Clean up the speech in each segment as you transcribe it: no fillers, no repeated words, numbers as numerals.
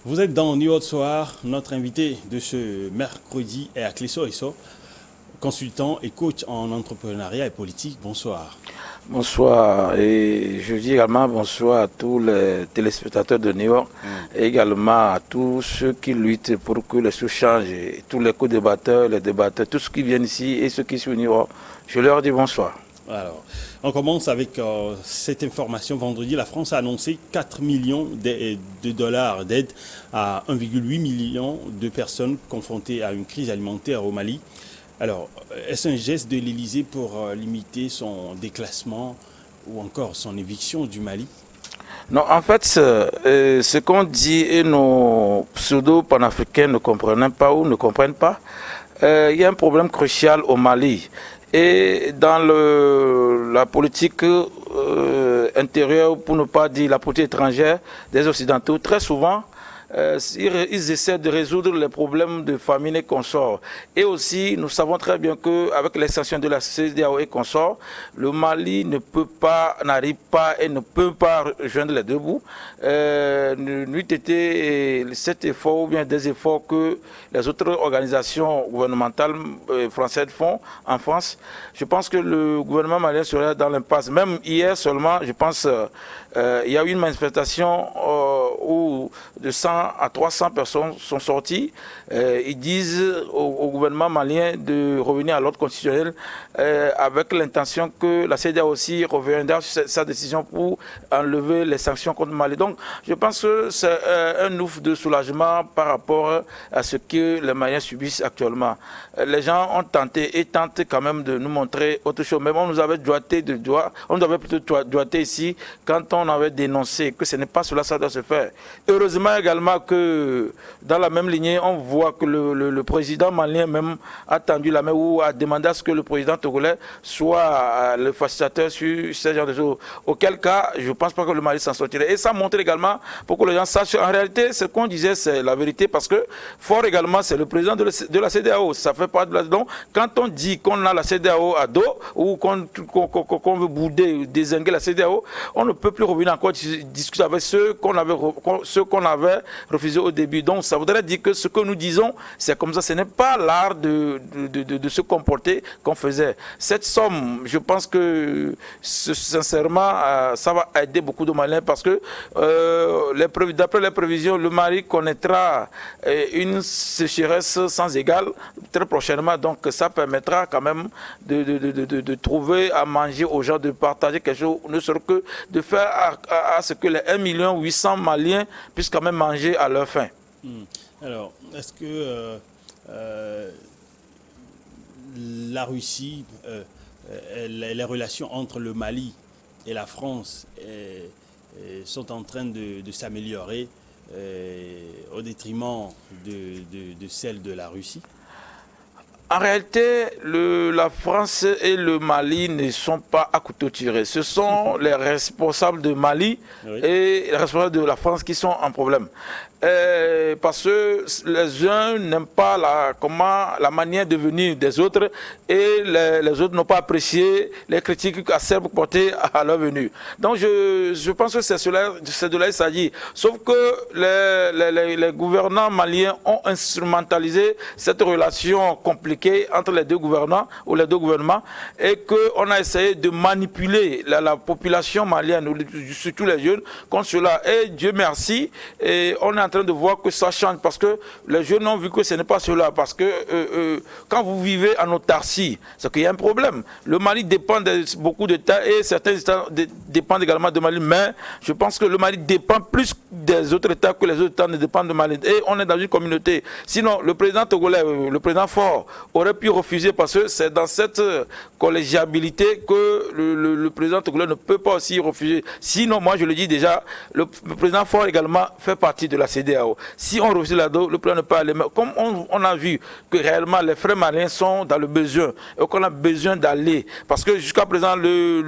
Vous êtes dans New York Soir. Notre invité de ce mercredi est Akleso Isso, consultant et coach en entrepreneuriat et politique. Bonsoir. Bonsoir, et je dis également bonsoir à tous les téléspectateurs de New York et également à tous ceux qui luttent pour que les choses changent, et tous les co-débatteurs, les débatteurs, tous ceux qui viennent ici et ceux qui sont au New York. Je leur dis bonsoir. Alors, on commence avec cette information. Vendredi, la France a annoncé 4 millions de dollars d'aide à 1,8 million de personnes confrontées à une crise alimentaire au Mali. Alors, est-ce un geste de l'Élysée pour limiter son déclassement ou encore son éviction du Mali? Non, en fait, ce qu'on dit et nos pseudo-panafricains ne comprennent pas ou ne comprennent pas, il y a un problème crucial au Mali. Et dans la politique intérieure, pour ne pas dire la politique étrangère des Occidentaux, très souvent, ils essaient de résoudre les problèmes de famine et consorts. Et aussi, nous savons très bien qu'avec l'extension de la CEDEAO et consorts, le Mali n'arrive pas et ne peut pas rejoindre les deux bouts. N'eût été cet effort ou bien des efforts que les autres organisations gouvernementales françaises font en France. Je pense que le gouvernement malien serait dans l'impasse. Même hier seulement, je pense, il y a eu une manifestation où de 100 à 300 personnes sont sorties. Ils disent au gouvernement malien de revenir à l'ordre constitutionnel avec l'intention que la CEDEAO aussi reviendra sur sa décision pour enlever les sanctions contre le Mali. Donc, je pense que c'est un ouf de soulagement par rapport à ce que les Maliens subissent actuellement. Les gens ont tenté et tentent quand même de nous montrer autre chose. Même on nous avait on nous avait plutôt doigté ici quand on avait dénoncé que ce n'est pas cela, ça doit se faire. Heureusement également que dans la même lignée, on voit que le président malien même a tendu la main ou a demandé à ce que le président togolais soit le facilitateur sur ce genre de choses. Auquel cas, je ne pense pas que le Mali s'en sortirait. Et ça montre également, pour que les gens sachent, en réalité, ce qu'on disait, c'est la vérité, parce que fort également, c'est le président de la CEDEAO. Ça fait pas de la... Donc, quand on dit qu'on a la CEDEAO à dos, ou qu'on veut bouder, désinguer la CEDEAO, on ne peut plus revenir encore discuter avec ceux qu'on avait refusé au début. Donc ça voudrait dire que ce que nous disons, c'est comme ça. Ce n'est pas l'art de se comporter qu'on faisait. Cette somme, je pense que sincèrement, ça va aider beaucoup de Maliens parce que d'après les prévisions, le Mali connaîtra une sécheresse sans égale très prochainement. Donc ça permettra quand même de trouver à manger aux gens, de partager quelque chose, ne serait que de faire à ce que les 1 800 000 Maliens puissent quand même manger à leur faim. Alors, est-ce que la Russie, les relations entre le Mali et la France sont en train de s'améliorer au détriment de celles de la Russie? En réalité, la France et le Mali ne sont pas à couteau tiré. Ce sont les responsables de Mali et les responsables de la France qui sont en problème. Parce que les uns n'aiment pas la manière de venir des autres et les autres n'ont pas apprécié les critiques acerbes portées à leur venue. Donc je pense que c'est de là qu'il s'agit. Sauf que les gouvernants maliens ont instrumentalisé cette relation compliquée entre les deux gouvernants ou les deux gouvernements et qu'on a essayé de manipuler la population malienne, surtout les jeunes, contre cela. Et Dieu merci, et on est en train de voir que ça change parce que les jeunes ont vu que ce n'est pas cela. Parce que quand vous vivez en autarcie, c'est qu'il y a un problème. Le Mali dépend de beaucoup d'États et certains États dépendent également de Mali. Mais je pense que le Mali dépend plus des autres États que les autres États ne dépendent de Mali. Et on est dans une communauté. Sinon, le président togolais, le président Faure, aurait pu refuser parce que c'est dans cette collégiabilité que le président togolais ne peut pas aussi refuser. Sinon, moi je le dis déjà, le président Faure également fait partie de la CEDEAO. Si on refuse la dos, le président ne peut pas aller. Mais comme on a vu que réellement les frères maliens sont dans le besoin et qu'on a besoin d'aller, parce que jusqu'à présent le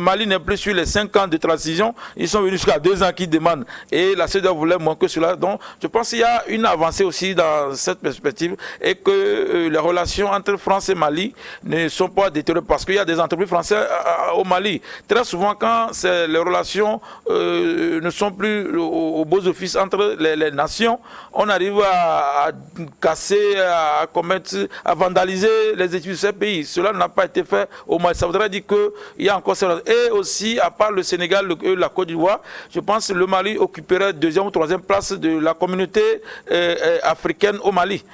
Mali n'est plus sur les 5 ans de transition, ils sont venus jusqu'à 2 ans qui demandent et la CEDEAO voulait moins que cela. Donc je pense qu'il y a une avancée aussi dans cette perspective et que que les relations entre France et Mali ne sont pas détériorées parce qu'il y a des entreprises françaises au Mali. Très souvent, quand les relations ne sont plus au beaux offices entre les nations, on arrive à casser, à commettre, à vandaliser les études de ces pays. Cela n'a pas été fait au Mali. Ça voudrait dire qu'il y a encore ça. Et aussi, à part le Sénégal, la Côte d'Ivoire, je pense que le Mali occuperait deuxième ou troisième place de la communauté africaine au Mali,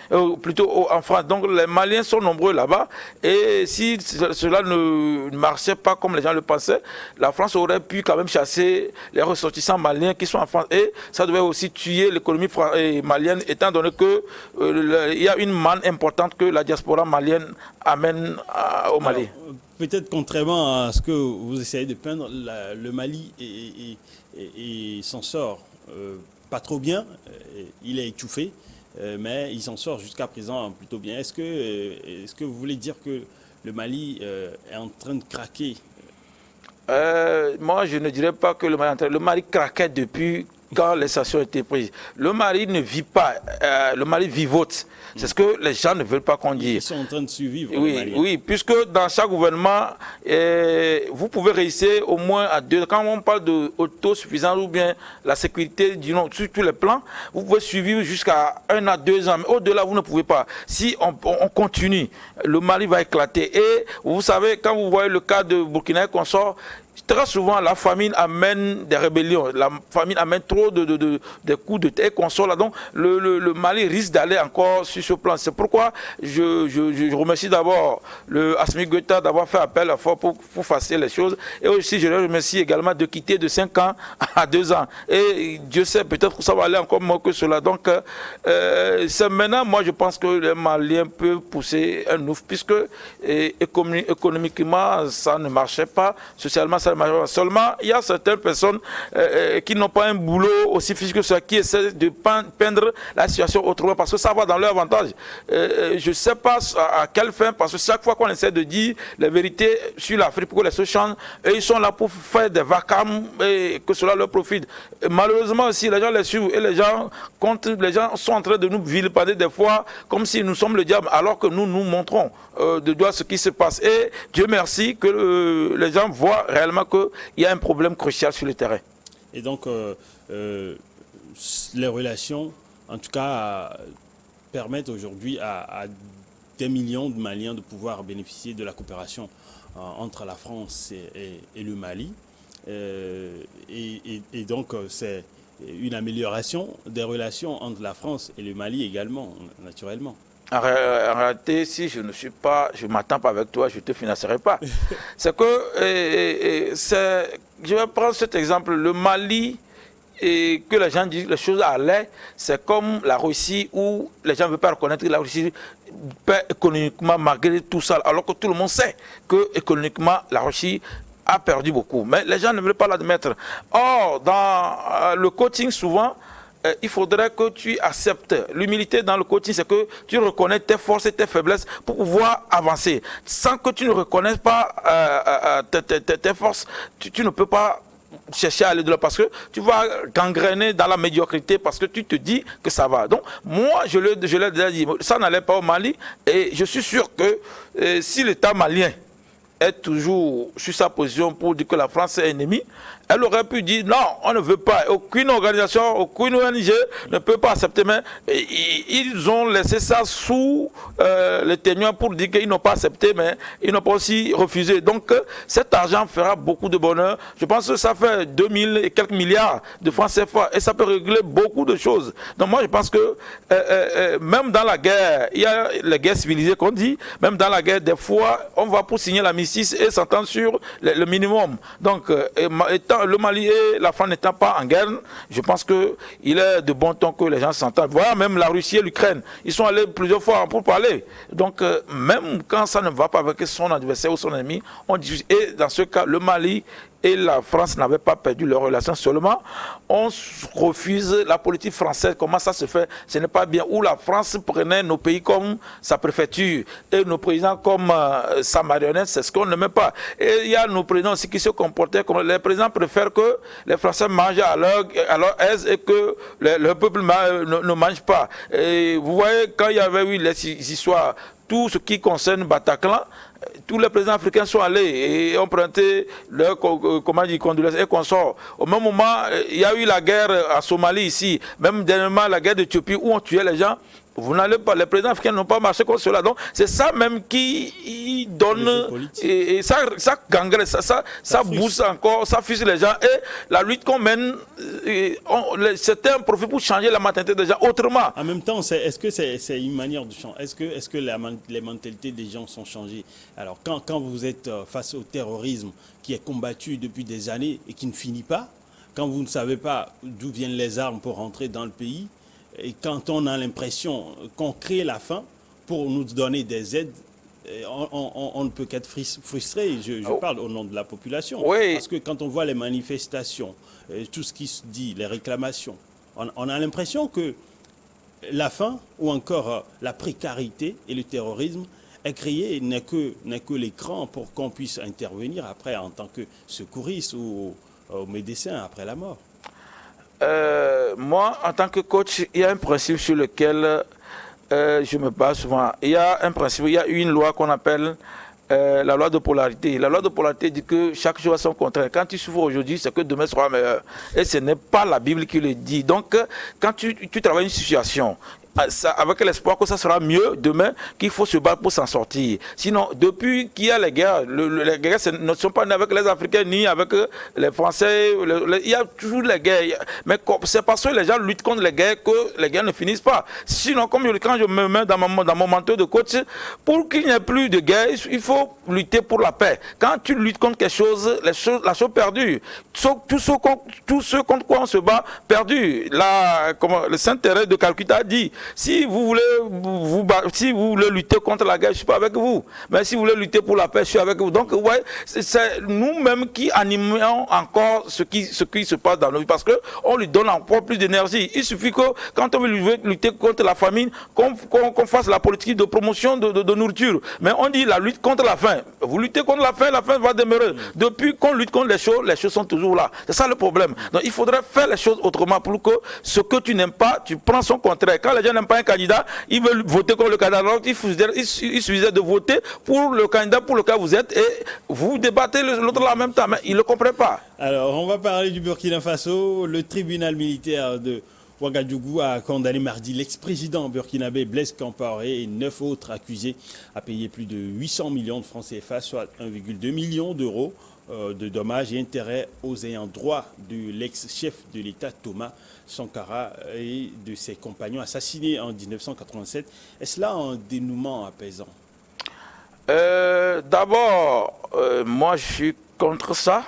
plutôt en France. Donc les Maliens sont nombreux là-bas. Et si cela ne marchait pas comme les gens le pensaient, la France aurait pu quand même chasser les ressortissants maliens qui sont en France. Et ça devait aussi tuer l'économie malienne, étant donné qu'il y a une manne importante que la diaspora malienne amène au Mali. Peut-être contrairement à ce que vous essayez de peindre, le Mali s'en sort pas trop bien. Il est étouffé, mais il s'en sort jusqu'à présent plutôt bien. Est-ce que vous voulez dire que le Mali est en train de craquer? Moi, je ne dirais pas que le Mali craquait depuis quand les sanctions ont été prises. Le Mali ne vit pas, le Mali vivote. C'est ce que les gens ne veulent pas qu'on dise. Ils sont en train de survivre. Oui, puisque dans chaque gouvernement, vous pouvez réussir au moins à deux. Quand on parle d'autosuffisance ou bien la sécurité sur tous les plans, vous pouvez survivre jusqu'à 1 à 2 ans. Mais au-delà, vous ne pouvez pas. Si on continue, le Mali va éclater. Et vous savez, quand vous voyez le cas de Burkina qu'on sort, très souvent, la famine amène des rébellions. La famine amène trop de coups de tête qu'on sort là. Donc, le Mali risque d'aller encore sur ce plan. C'est pourquoi je remercie d'abord le Assimi Goïta d'avoir fait appel à fort pour faciliter les choses. Et aussi, je le remercie également de quitter de 5 ans à 2 ans. Et Dieu sait, peut-être que ça va aller encore mieux que cela. Donc, c'est maintenant, moi, je pense que les Maliens peuvent pousser un ouf, puisque économiquement, ça ne marchait pas. Socialement, ça ne marchait pas. Seulement, il y a certaines personnes qui n'ont pas un boulot aussi physique que ça, qui essaient de peindre la situation autrement, parce que ça va dans leur avantage. Je ne sais pas à quelle fin, parce que chaque fois qu'on essaie de dire la vérité sur l'Afrique pour que les choses changent, et ils sont là pour faire des vacarmes et que cela leur profite. Et malheureusement aussi, les gens les suivent et les gens sont en train de nous vilipender des fois comme si nous sommes le diable, alors que nous montrons de doigt ce qui se passe. Et Dieu merci que les gens voient réellement qu'il y a un problème crucial sur le terrain. Et donc, les relations, en tout cas, permettent aujourd'hui à des millions de Maliens de pouvoir bénéficier de la coopération entre la France et le Mali. Et donc, c'est une amélioration des relations entre la France et le Mali également, naturellement. En réalité, si je ne m'attends pas avec toi, je ne te financerai pas. C'est que, je vais prendre cet exemple, le Mali, et que les gens disent les choses allaient, c'est comme la Russie où les gens ne veulent pas reconnaître que la Russie paie économiquement malgré tout ça, alors que tout le monde sait que économiquement la Russie a perdu beaucoup. Mais les gens ne veulent pas l'admettre. Or, dans le coaching, souvent, il faudrait que tu acceptes. L'humilité dans le coaching, c'est que tu reconnais tes forces et tes faiblesses pour pouvoir avancer. Sans que tu ne reconnaisses pas tes forces, tu ne peux pas chercher à aller de là, parce que tu vas gangréner dans la médiocrité parce que tu te dis que ça va. Donc, moi, je l'ai déjà dit, ça n'allait pas au Mali, et je suis sûr que si l'État malien est toujours sur sa position pour dire que la France est ennemie, elle aurait pu dire non, on ne veut pas. Aucune organisation, aucune ONG ne peut pas accepter. Mais ils ont laissé ça sous les témoins pour dire qu'ils n'ont pas accepté, mais ils n'ont pas aussi refusé. Donc cet argent fera beaucoup de bonheur. Je pense que ça fait 2000 et quelques milliards de francs CFA et ça peut régler beaucoup de choses. Donc moi je pense que même dans la guerre, il y a les guerres civilisées qu'on dit, même dans la guerre, des fois, on va pour signer l'armistice et s'entendre sur le minimum. Donc étant le Mali et la France n'étant pas en guerre, je pense qu'il est de bon ton que les gens s'entendent. Voilà, même la Russie et l'Ukraine, ils sont allés plusieurs fois pour parler. Donc, même quand ça ne va pas avec son adversaire ou son ennemi, on dit, et dans ce cas, le Mali et la France n'avaient pas perdu leurs relations, seulement on refuse la politique française. Comment ça se fait? Ce n'est pas bien. Où la France prenait nos pays comme sa préfecture et nos présidents comme sa marionnette, c'est ce qu'on n'aimait pas. Et il y a nos présidents aussi qui se comportaient comme les présidents préfèrent que les Français mangent à leur aise et que le peuple ne mange pas. Et vous voyez, quand il y avait eu les histoires, tout ce qui concerne Bataclan, tous les présidents africains sont allés et ont prêté leur condoléances et consorts. Au même moment, il y a eu la guerre en Somalie ici, même dernièrement la guerre d'Éthiopie où on tuait les gens. Vous n'allez pas, les présidents africains n'ont pas marché contre cela. Donc c'est ça même qui donne et ça gangrène, ça booste encore, ça fuse les gens. Et la lutte qu'on mène, c'était un profit pour changer la mentalité des gens autrement. En même temps, est-ce que c'est une manière de changer? Est-ce que les mentalités des gens sont changées? Alors quand vous êtes face au terrorisme qui est combattu depuis des années et qui ne finit pas, quand vous ne savez pas d'où viennent les armes pour rentrer dans le pays, et quand on a l'impression qu'on crée la faim pour nous donner des aides, on ne peut qu'être frustré. Je parle au nom de la population. Oui. Parce que quand on voit les manifestations, tout ce qui se dit, les réclamations, on a l'impression que la faim ou encore la précarité et le terrorisme est créé n'est que l'écran pour qu'on puisse intervenir après en tant que secouriste ou médecin après la mort. Moi, en tant que coach, il y a un principe sur lequel je me base souvent. Il y a un principe, il y a une loi qu'on appelle la loi de polarité. La loi de polarité dit que chaque jour a son contraire. Quand tu souffres aujourd'hui, c'est que demain sera meilleur. Et ce n'est pas la Bible qui le dit. Donc, quand tu travailles une situation, avec l'espoir que ça sera mieux demain, qu'il faut se battre pour s'en sortir. Sinon, depuis qu'il y a les guerres, les guerres ne sont pas nées avec les Africains ni avec les Français. Il y a toujours les guerres. Mais c'est parce que les gens luttent contre les guerres que les guerres ne finissent pas. Sinon, quand je me mets dans mon manteau de coach, pour qu'il n'y ait plus de guerre, il faut lutter pour la paix. Quand tu luttes contre quelque chose, la chose perdue. Tout ce contre quoi on se bat, perdu. Le Saint-Thérèse de Calcutta a dit, si vous voulez lutter contre la guerre, je ne suis pas avec vous. Mais si vous voulez lutter pour la paix, je suis avec vous. Donc, ouais, c'est nous-mêmes qui animons encore ce qui se passe dans nos vies. Parce qu'on lui donne encore plus d'énergie. Il suffit que, quand on veut lutter contre la famine, qu'on fasse la politique de promotion de nourriture. Mais on dit la lutte contre la faim. Vous luttez contre la faim va demeurer. Depuis qu'on lutte contre les choses sont toujours là. C'est ça le problème. Donc, il faudrait faire les choses autrement pour que ce que tu n'aimes pas, tu prends son contraire. Quand les gens n'aiment pas un candidat, ils veulent voter contre le candidat. Alors, il suffisait de voter pour le candidat pour lequel vous êtes et vous débattez l'autre là en même temps. Mais ils ne le comprennent pas. Alors, on va parler du Burkina Faso. Le tribunal militaire de Ouagadougou a condamné mardi l'ex-président burkinabé Blaise Compaoré et 9 autres accusés à payer plus de 800 millions de francs CFA, soit 1,2 million d'euros de dommages et intérêts aux ayants droit de l'ex-chef de l'État Thomas Sankara et de ses compagnons assassinés en 1987. Est-ce là un dénouement apaisant? D'abord, moi je suis contre ça.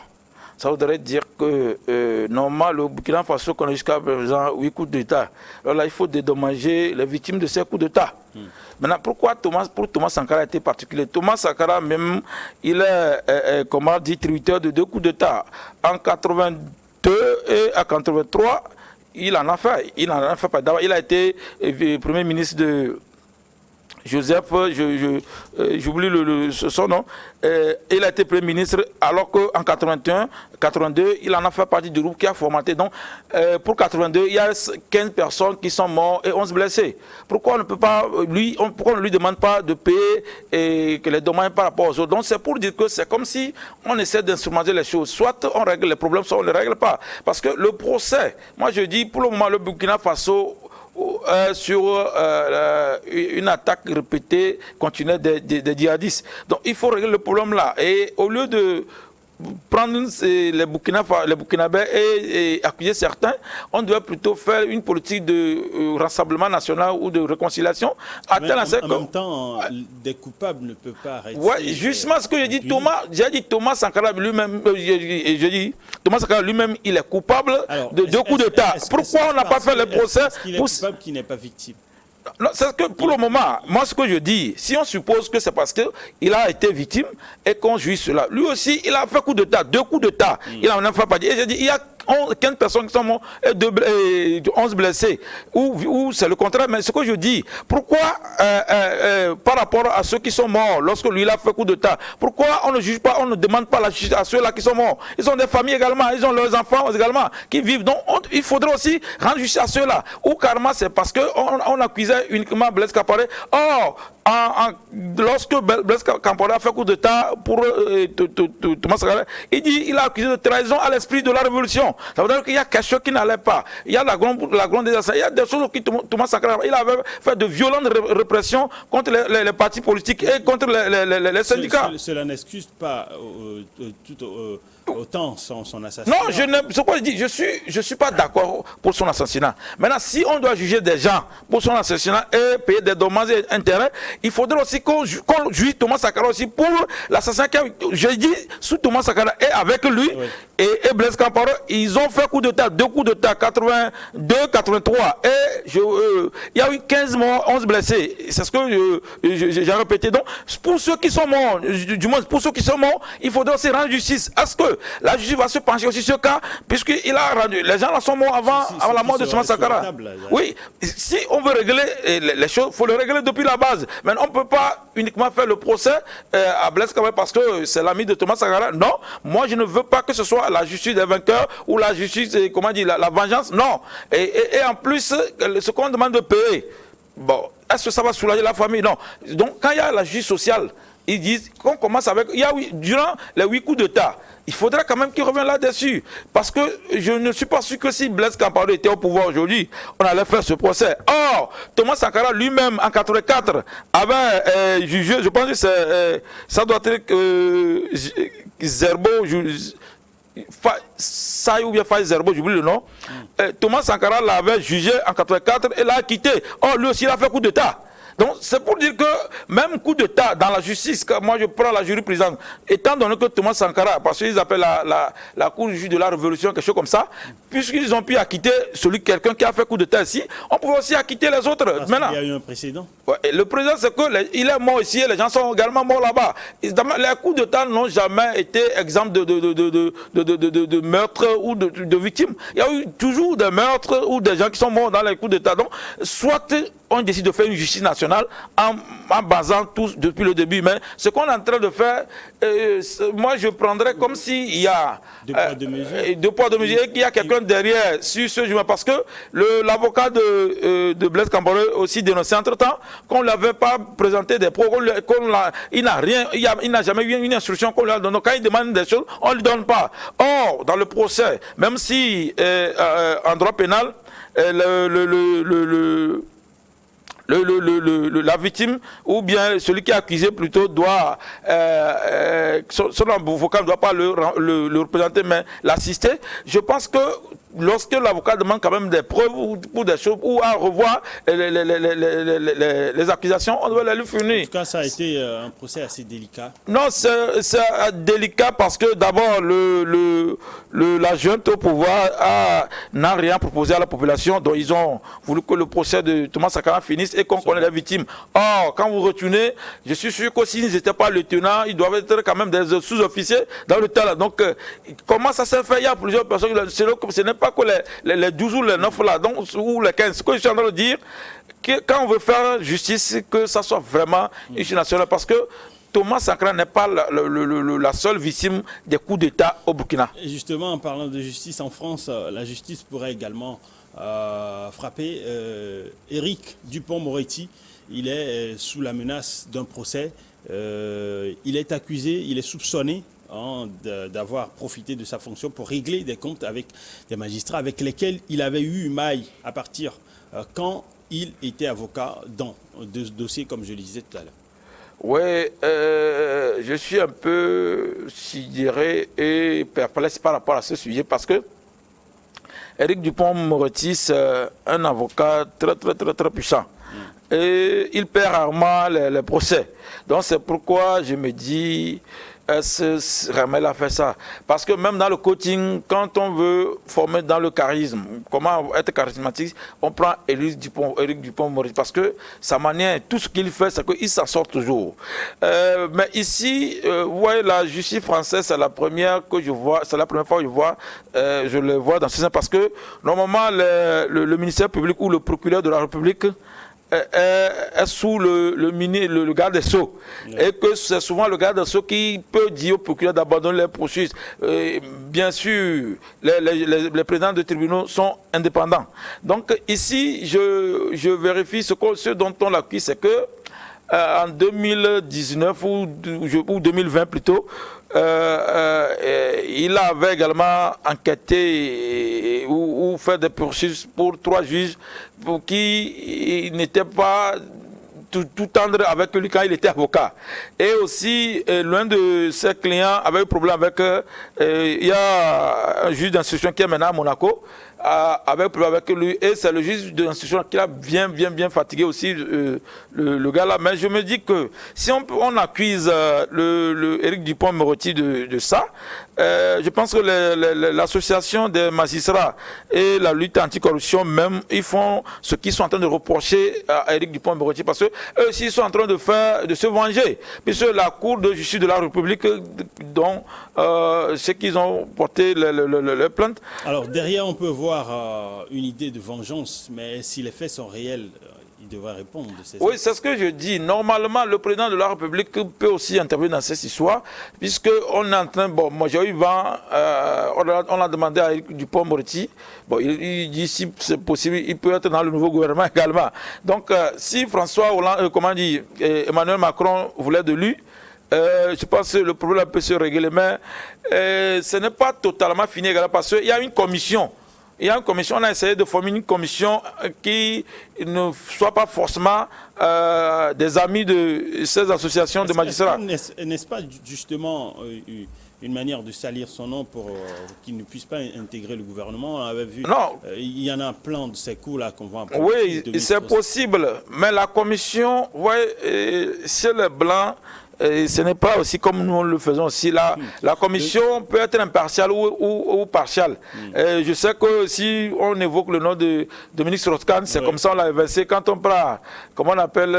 Ça voudrait dire que normalement le Burkina Faso connaît jusqu'à présent 8 coups d'État. Alors là, il faut dédommager les victimes de ces coups d'État. Maintenant, pourquoi pour Thomas Sankara a été particulier? Thomas Sankara même, il est tributaire de 2 coups d'État. En 82 et en 83, il en a fait. D'abord, il a été Premier ministre de Joseph, j'oublie son nom, il a été Premier ministre alors qu'en 82, il en a fait partie du groupe qui a formaté. Donc, pour 82, il y a 15 personnes qui sont mortes et 11 blessés. Pourquoi on ne peut pas, pourquoi on ne lui demande pas de payer que les dommages par rapport aux autres? Donc, c'est pour dire que c'est comme si on essaie d'instrumenter les choses. Soit on règle les problèmes, soit on ne les règle pas. Parce que le procès, moi je dis, pour le moment, le Burkina Faso, sur une attaque répétée, continue des djihadistes. Donc il faut régler le problème là. Et au lieu de prendre les Burkinabés et accuser certains, on doit plutôt faire une politique de rassemblement national ou de réconcilisation. En même temps, des coupables ne peuvent pas arrêter. Oui, justement ce que j'ai dit, Thomas Sankara lui-même, Thomas Sankara lui-même, il est coupable de 2 coups d'État. Pourquoi on n'a pas fait le procès? Est-ce qu'il est coupable qui n'est pas victime? Non, c'est que pour le moment, moi ce que je dis, si on suppose que c'est parce qu'il a été victime et qu'on juge cela, lui aussi il a fait coup d'État, 2 coups d'État, il en a fait pas dire. Et j'ai dit, il y a 15 personnes qui sont mortes et 11 blessés, ou c'est le contraire, mais ce que je dis, pourquoi par rapport à ceux qui sont morts, lorsque lui il a fait coup d'État, pourquoi on ne juge pas, on ne demande pas la justice à ceux-là qui sont morts? Ils ont des familles également, ils ont leurs enfants également qui vivent, donc il faudrait aussi rendre justice à ceux-là, ou carrément c'est parce qu'on accusait uniquement Blaise Compaoré. Or, lorsque Blaise Compaoré a fait coup d'État pour Thomas Sankara, il a accusé de trahison à l'esprit de la révolution. Ça veut dire qu'il y a quelque chose qui n'allait pas. Il y a la grande désastre. Il y a des choses qui Thomas Sankara, il avait fait de violentes répressions contre les partis politiques et contre les syndicats. Cela n'excuse pas autant son assassinat. Non, ce que je dis, je suis pas d'accord pour son assassinat. Maintenant, si on doit juger des gens pour son assassinat et payer des dommages et intérêts, il faudrait aussi qu'on juge Thomas Sankara aussi pour l'assassinat. Je dis, sous Thomas Sankara et avec lui, oui. et Blaise Compaoré, ils ont fait coup d'État, 2 coups d'État, 82, 83. Et il y a eu 15 morts, 11 blessés. C'est ce que j'ai répété. Donc, pour ceux qui sont morts, du moins pour ceux qui sont morts, il faudrait aussi rendre justice. Est-ce que la justice va se pencher aussi sur ce cas, puisqu'il a rendu, les gens là sont morts avant la mort de Thomas Sankara. Oui, si on veut régler les choses, il faut le régler depuis la base. Mais on ne peut pas uniquement faire le procès à Blaise Compaoré parce que c'est l'ami de Thomas Sankara. Non, moi je ne veux pas que ce soit la justice des vainqueurs ou la justice, comment dire, la vengeance. Non. Et en plus, ce qu'on demande de payer, bon, est-ce que ça va soulager la famille? Non. Donc quand il y a la justice sociale, ils disent qu'on commence avec, durant les 8 coups d'État, il faudrait quand même qu'ils reviennent là-dessus. Parce que je ne suis pas sûr que si Blaise Compaoré était au pouvoir aujourd'hui, on allait faire ce procès. Or, Thomas Sankara lui-même, en 1984, avait jugé, je pense que ça doit être Zerbo, Saï ou bien Faï Zerbo, j'oublie le nom. Thomas Sankara l'avait jugé en 1984 et l'a acquitté. Or, lui aussi, il a fait coup d'État. Donc, c'est pour dire que même coup d'État dans la justice, moi je prends la jurisprudence, étant donné que Thomas Sankara, parce qu'ils appellent la cour du juge de la révolution, quelque chose comme ça, puisqu'ils ont pu acquitter quelqu'un qui a fait coup d'État ici, on pouvait aussi acquitter les autres. Parce qu'il y a eu un précédent. Ouais, le président, c'est qu'il est mort ici et les gens sont également morts là-bas. Les coups d'État n'ont jamais été exemples de meurtres ou de victimes. Il y a eu toujours des meurtres ou des gens qui sont morts dans les coups d'État. Donc, soit on décide de faire une justice nationale en basant tout depuis le début. Mais ce qu'on est en train de faire, moi je prendrais comme s'il y a deux poids, deux mesures et qu'il y a quelqu'un derrière sur ce jugement. Parce que l'avocat de Blaise Compaoré aussi dénoncé entre-temps qu'on ne l'avait pas présenté des preuves, il n'a jamais eu une instruction qu'on lui a donnée. Quand il demande des choses, on ne lui donne pas. Or, dans le procès, même si en droit pénal, la victime ou bien celui qui est accusé plutôt doit, son avocat ne doit pas le représenter mais l'assister. Je pense que lorsque l'avocat demande quand même des preuves ou des choses ou à revoir les accusations, on doit les lui fournir. En tout cas, ça a été un procès assez délicat. Non, c'est délicat parce que d'abord la junte au pouvoir n'a rien proposé à la population, donc ils ont voulu que le procès de Thomas Sankara finisse et qu'on connaisse les victimes. Or, quand vous retenez, je suis sûr que s'ils n'étaient pas lieutenants, ils doivent être quand même des sous-officiers dans le tas là. Donc, comment ça s'est fait? Il y a plusieurs personnes, ce n'est pas que les 12 ou les 9 là, donc, ou les 15. Ce que je suis en train de dire, que quand on veut faire justice, que ça soit vraiment une justice nationale, parce que Thomas Sankara n'est pas la seule victime des coups d'État au Burkina. Et justement, en parlant de justice en France, la justice pourrait également frapper Éric Dupond-Moretti. Il est sous la menace d'un procès. Il est accusé, il est soupçonné d'avoir profité de sa fonction pour régler des comptes avec des magistrats avec lesquels il avait eu maille à partir quand il était avocat dans de ce dossier, comme je le disais tout à l'heure. Oui, je suis un peu sidéré et perplexe par rapport à ce sujet parce que Éric Dupond-Moretti, c'est un avocat très puissant. Et il perd rarement les procès. Donc c'est pourquoi je me dis, Ramel a fait ça. Parce que même dans le coaching, quand on veut former dans le charisme, comment être charismatique, on prend Éric Dupond-Moretti. Parce que sa manière, tout ce qu'il fait, c'est qu'il s'en sort toujours. Mais ici, vous voyez, la justice française, c'est la première que je vois, c'est la première fois que je le vois dans ce sens. Parce que normalement, le ministère public ou le procureur de la République est sous le garde des Sceaux. Et que c'est souvent le garde des Sceaux qui peut dire au procureur d'abandonner les processus. Bien sûr, les présidents de tribunaux sont indépendants. Donc ici, je vérifie ce dont on l'accuse, c'est que en 2019 ou 2020 plutôt, il avait également enquêté ou fait des poursuites pour 3 juges pour qui n'étaient pas tout tendre avec lui quand il était avocat. Et aussi, l'un de ses clients avait eu problème avec... il y a un juge d'instruction qui est maintenant à Monaco, avait un problème avec lui, et c'est le juge d'instruction qui a bien fatigué aussi le gars là. Mais je me dis que si on accuse Éric Dupond-Moretti de ça, je pense que l'association des magistrats et la lutte anticorruption même, ils font ce qu'ils sont en train de reprocher à Éric Dupond-Moretti, parce que eux aussi ils sont en train de se venger, puisque la Cour de justice de la République, dont ceux qu'ils ont porté les plaintes. Alors derrière, on peut voir une idée de vengeance, mais si les faits sont réels, il devrait répondre de ces Oui, c'est ce que je dis. Normalement, le président de la République peut aussi intervenir dans cette histoire, puisqu'on est en train... Bon, moi j'ai eu vent, on a demandé à Dupond-Moretti, bon, il dit si c'est possible, il peut être dans le nouveau gouvernement également. Donc, si François Hollande, Emmanuel Macron voulait de lui, je pense que le problème peut se régler, mais ce n'est pas totalement fini également, parce qu'il y a une commission. On a essayé de former une commission qui ne soit pas forcément des amis de ces associations de magistrats. N'est-ce pas justement une manière de salir son nom pour qu'il ne puisse pas intégrer le gouvernement? On avait vu, il y en a plein de ces coups-là qu'on voit. Oui, c'est possible, mais la commission, chez les Blancs, et ce n'est pas aussi comme nous le faisons aussi. La commission peut être impartiale ou partiale. Je sais que si on évoque le nom de Dominique Strauss-Kahn, c'est comme ça on l'a inversé. Quand on prend, comment on appelle,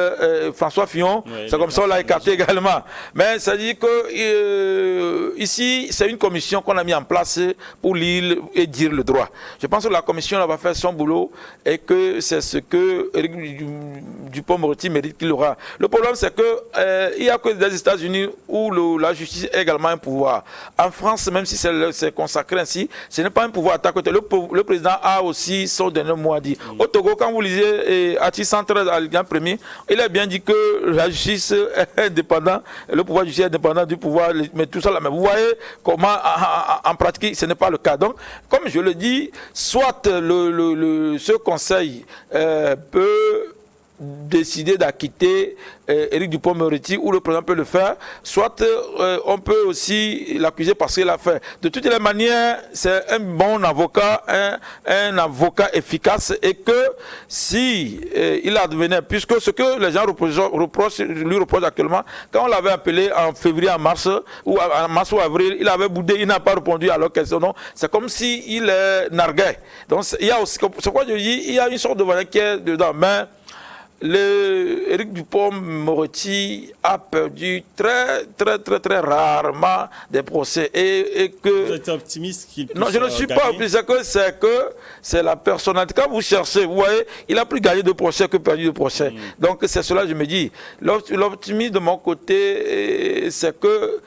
François Fillon, c'est comme ça on l'a écarté également. Mais ça dit que ici, c'est une commission qu'on a mis en place pour lire et dire le droit. Je pense que la commission va faire son boulot et que c'est ce que Éric Dupond-Moretti mérite qu'il aura. Le problème, c'est que il y a que des États-Unis où la justice est également un pouvoir. En France, même si c'est consacré ainsi, ce n'est pas un pouvoir à côté. Le président a aussi son dernier mot à dire. Au Togo, quand vous lisez article 113 à l'Alliance premier, il a bien dit que la justice est indépendante, le pouvoir judiciaire est indépendant du pouvoir, mais tout ça là. Mais vous voyez comment en pratique, ce n'est pas le cas. Donc, comme je le dis, soit ce conseil peut décider d'acquitter Éric Dupond-Moretti, ou le président peut le faire, soit on peut aussi l'accuser parce qu'il a fait. De toutes les manières, c'est un bon avocat, un avocat efficace, et que si il advenait, puisque ce que les gens lui reprochent actuellement, quand on l'avait appelé en février, en mars ou avril, il avait boudé, il n'a pas répondu à leurs questions. Donc, c'est comme s'il narguait. Donc, il y a aussi, c'est pourquoi je dis, il y a une sorte de valeur qui est dedans. Mais Éric Dupond-Moretti a perdu très rarement des procès, et que... Vous êtes optimiste qu'il puisse... Non, je ne suis pas optimiste, c'est que c'est la personnalité. Quand vous cherchez, vous voyez, il a plus gagné de procès que perdu de procès. Donc c'est cela, je me dis. L'optimisme de mon côté, c'est que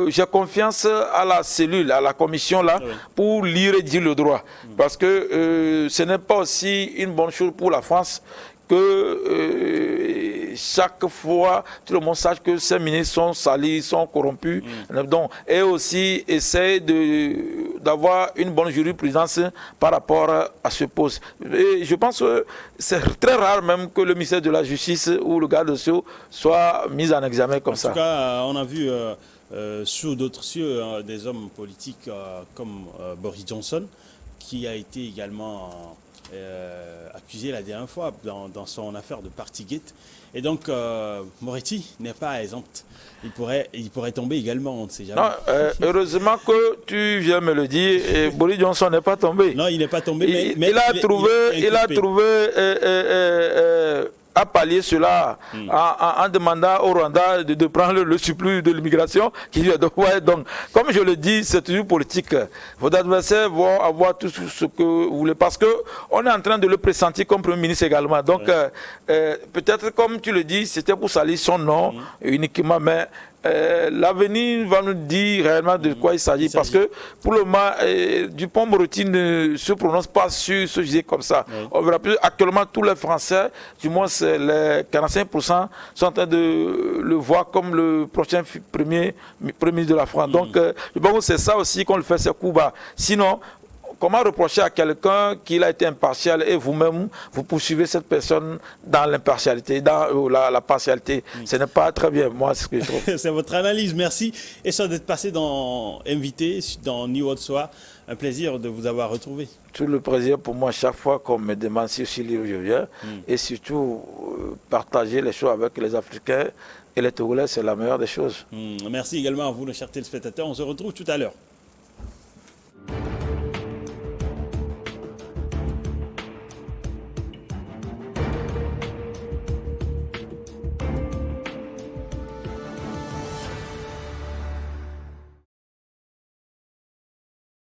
j'ai confiance à la cellule, à la commission là, pour lire et dire le droit. Parce que ce n'est pas aussi une bonne chose pour la France que chaque fois tout le monde sache que ces ministres sont salis, sont corrompus, donc, et aussi essayer d'avoir une bonne jurisprudence par rapport à ce poste. Et je pense que c'est très rare même que le ministère de la Justice ou le garde des Sceaux soit mis en examen comme ça. En tout cas, on a vu sous d'autres cieux des hommes politiques comme Boris Johnson, qui a été également accusé la dernière fois dans son affaire de Partygate. Et donc, Moretti n'est pas exempt. Il pourrait tomber également, on ne sait jamais. Non, heureusement que tu viens me le dire, et Boris Johnson n'est pas tombé. Non, il n'est pas tombé, mais il a trouvé à pallier cela en demandant au Rwanda de prendre le surplus de l'immigration qui lui est donné. Donc, comme je le dis, c'est toujours politique. Vos adversaires vont avoir tout ce que vous voulez parce qu'on est en train de le pressentir comme Premier ministre également. Donc, peut-être, comme tu le dis, c'était pour salir son nom uniquement, mais l'avenir va nous dire réellement de quoi il s'agit. Parce que pour le moment, Dupond-Moretti ne se prononce pas sur ce sujet comme ça. Oui. On verra plus. Actuellement, tous les Français, du moins les 45%, sont en train de le voir comme le prochain premier ministre de la France. Donc, je pense que c'est ça aussi qu'on le fait, ces coups bas. Sinon, comment reprocher à quelqu'un qu'il a été impartial et vous-même, vous poursuivez cette personne dans l'impartialité, dans la partialité. Ce n'est pas très bien, moi, c'est ce que je trouve. C'est votre analyse, merci. Et ça d'être passé invité dans New World Soir. Un plaisir de vous avoir retrouvé. Tout le plaisir pour moi, chaque fois qu'on me demande si je viens. Et surtout, partager les choses avec les Africains et les Togolais, c'est la meilleure des choses. Merci également à vous, le cher téléspectateur. On se retrouve tout à l'heure.